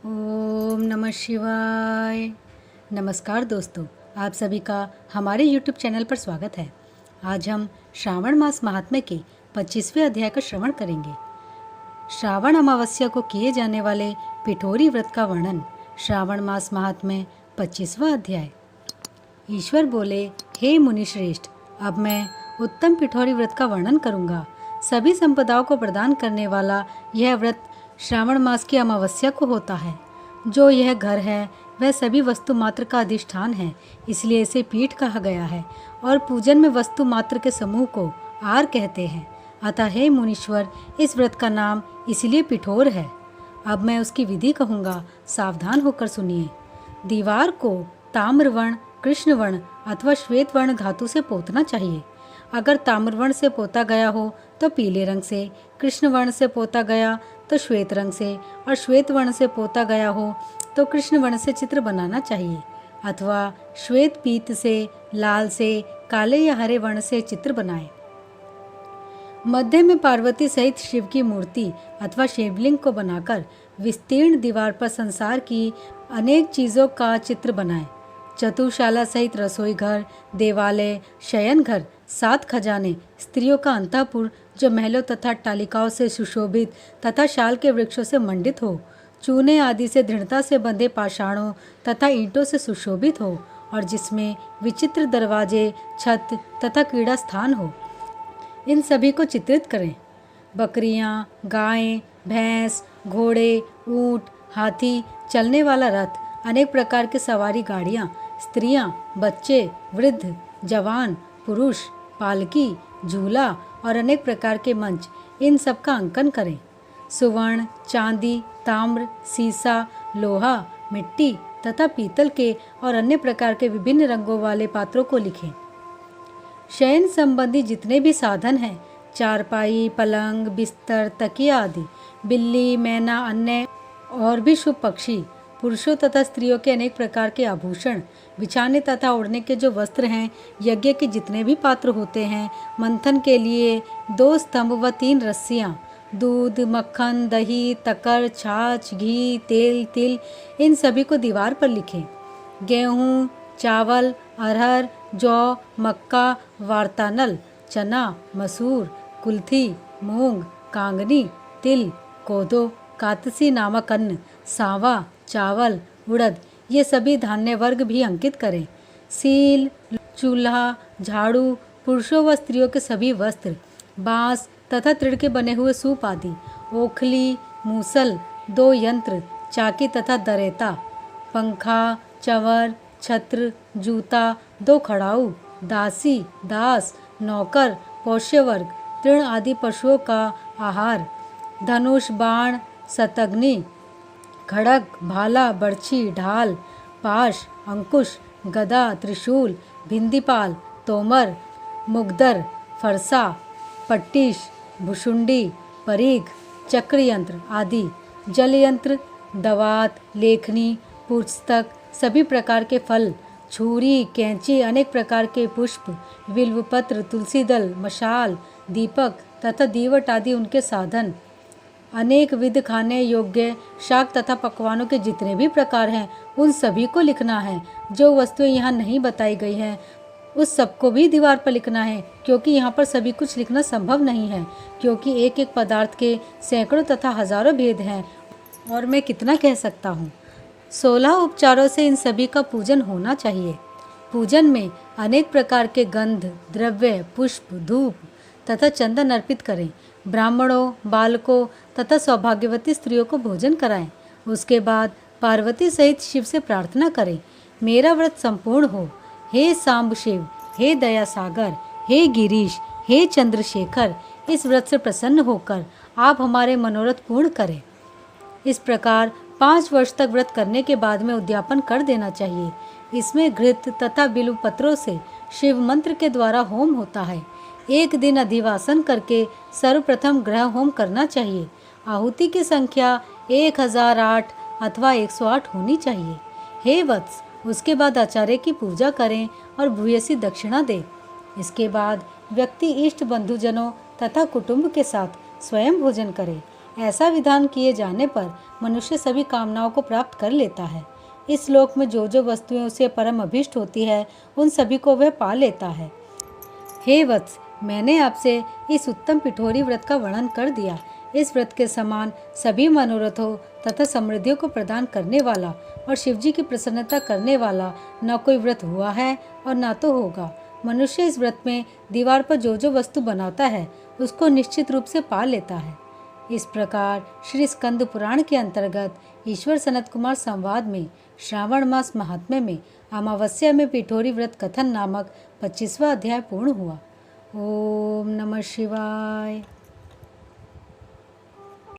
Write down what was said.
ओम नमः शिवाय। नमस्कार दोस्तों, आप सभी का हमारे YouTube चैनल पर स्वागत है। आज हम श्रावण मास महात्म्य के 25वें अध्याय का श्रवण करेंगे। श्रावण अमावस्या को किए जाने वाले पिठोरी व्रत का वर्णन। श्रावण मास महात्म्य 25वां अध्याय। ईश्वर बोले, हे मुनि श्रेष्ठ, अब मैं उत्तम पिठोरी व्रत का वर्णन करूंगा। सभी संपदाओं को प्रदान करने वाला यह व्रत श्रावण मास की अमावस्या को होता है। जो यह घर है वह सभी वस्तु मात्र का अधिष्ठान है, इसलिए इसे पीठ कहा गया है और पूजन में वस्तु मात्र के समूह को आर कहते हैं। अतः हे मुनीश्वर, इस व्रत का नाम इसलिए पिठोर है। अब मैं उसकी विधि कहूँगा, सावधान होकर सुनिए। दीवार को ताम्रवर्ण, कृष्णवर्ण अथवा श्वेत वर्ण धातु से पोतना चाहिए। अगर ताम्रवर्ण से पोता गया हो तो पीले रंग से, कृष्ण वर्ण से पोता गया तो श्वेत रंग से और श्वेत वर्ण से पोता गया हो तो कृष्ण वर्ण से चित्र बनाना चाहिए, अथवा श्वेत पीत से, लाल से, काले या हरे वर्ण से चित्र बनाएं। मध्य में पार्वती सहित शिव की मूर्ति अथवा शिवलिंग को बनाकर विस्तीर्ण दीवार पर संसार की अनेक चीजों का चित्र बनाएं। चतुशाला सहित रसोई घर, देवालय, शयन घर, 7 खजाने, स्त्रियों का अंतःपुर जो महलों तथा टालिकाओं से सुशोभित तथा शाल के वृक्षों से मंडित हो, चूने आदि से दृढ़ता से बंधे पाषाणों तथा ईंटों से सुशोभित हो और जिसमें विचित्र दरवाजे, छत तथा क्रीड़ा स्थान हो, इन सभी को चित्रित करें। बकरियां, गायें, भैंस, घोड़े, ऊंट, हाथी, चलने वाला रथ, अनेक प्रकार की सवारी गाड़ियां, स्त्रियां, बच्चे, वृद्ध, जवान, पुरुष, पालकी, झूला और अनेक प्रकार के मंच, इन सब का अंकन करें। सुवर्ण, चांदी, ताम्र, सीसा, लोहा, मिट्टी तथा पीतल के और अन्य प्रकार के विभिन्न रंगों वाले पात्रों को लिखें। शयन संबंधी जितने भी साधन हैं, चारपाई, पलंग, बिस्तर, तकिया आदि, बिल्ली, मैना, अन्य और भी शुभ पक्षी, पुरुषों तथा स्त्रियों के अनेक प्रकार के आभूषण, बिछाने तथा ओढ़ने के जो वस्त्र हैं, यज्ञ के जितने भी पात्र होते हैं, मंथन के लिए 2 स्तंभ व 3 रस्सियाँ, दूध, मक्खन, दही, तकर, छाछ, घी, तेल, तिल, इन सभी को दीवार पर लिखें। गेहूँ, चावल, अरहर, जौ, मक्का, वार्तानल, चना, मसूर, कुल्थी, मूंग, कांगनी, तिल, कोदो, कातसी नामक अन्न, सांवा, चावल, उड़द, ये सभी धान्य वर्ग भी अंकित करें। सील, चूल्हा, झाड़ू, पुरुषों व स्त्रियों के सभी वस्त्र, बांस तथा तृण के बने हुए सूप आदि, ओखली, मूसल, 2 यंत्र, चाकी तथा दरेता, पंखा, चंवर, छत्र, जूता, 2 खड़ाऊ, दासी, दास, नौकर, पोष्य वर्ग, तृण आदि पशुओं का आहार, धनुष, बाण, शतघ्नि, खड़ग, भाला, बर्छी, ढाल, पाश, अंकुश, गदा, त्रिशूल, भिंदीपाल, तोमर, मुगदर, फरसा, पट्टिश, भुशुंडी, परीघ, चक्र यंत्र आदि, जल यंत्र, दवात, लेखनी, पुस्तक, सभी प्रकार के फल, छुरी, कैंची, अनेक प्रकार के पुष्प, बिल्वपत्र, तुलसी दल, मशाल, दीपक तथा दीवट आदि उनके साधन, अनेक विध खाने योग्य शाक तथा पकवानों के जितने भी प्रकार हैं, उन सभी को लिखना है। जो वस्तुएं यहाँ नहीं बताई गई हैं उस सबको भी दीवार पर लिखना है, क्योंकि यहाँ पर सभी कुछ लिखना संभव नहीं है, क्योंकि एक एक पदार्थ के सैकड़ों तथा हजारों भेद हैं और मैं कितना कह सकता हूँ। 16 उपचारों से इन सभी का पूजन होना चाहिए। पूजन में अनेक प्रकार के गंध, द्रव्य, पुष्प, धूप तथा चंदन अर्पित करें। ब्राह्मणों, बालकों तथा सौभाग्यवती स्त्रियों को भोजन कराएं। उसके बाद पार्वती सहित शिव से प्रार्थना करें, मेरा व्रत संपूर्ण हो। हे सांब शिव, हे दया सागर, हे गिरीश, हे चंद्रशेखर, इस व्रत से प्रसन्न होकर आप हमारे मनोरथ पूर्ण करें। इस प्रकार 5 वर्ष तक व्रत करने के बाद में उद्यापन कर देना चाहिए। इसमें घृत तथा बिल्व पत्रों से शिव मंत्र के द्वारा होम होता है। 1 दिन अधिवासन करके सर्वप्रथम ग्रह होम करना चाहिए। आहुति की संख्या 1008 अथवा 108 होनी चाहिए। हे वत्स, उसके बाद आचार्य की पूजा करें और भूयसी दक्षिणा दें। इसके बाद व्यक्ति इष्ट बंधुजनों तथा कुटुंब के साथ स्वयं भोजन करे। ऐसा विधान किए जाने पर मनुष्य सभी कामनाओं को प्राप्त कर लेता है। इस श्लोक में जो जो वस्तुएं उसे परम अभीष्ट होती है उन सभी को वह पा लेता है। हे वत्स, मैंने आपसे इस उत्तम पिठोरी व्रत का वर्णन कर दिया। इस व्रत के समान सभी मनोरथों तथा समृद्धियों को प्रदान करने वाला और शिवजी की प्रसन्नता करने वाला न कोई व्रत हुआ है और न तो होगा। मनुष्य इस व्रत में दीवार पर जो जो वस्तु बनाता है उसको निश्चित रूप से पा लेता है। इस प्रकार श्री स्कंद पुराण के अंतर्गत ईश्वर सनत कुमार संवाद में श्रावण मास महात्म्य में अमावस्या में पिठोरी व्रत कथन नामक 25वां अध्याय पूर्ण हुआ। ओम नमः शिवाय।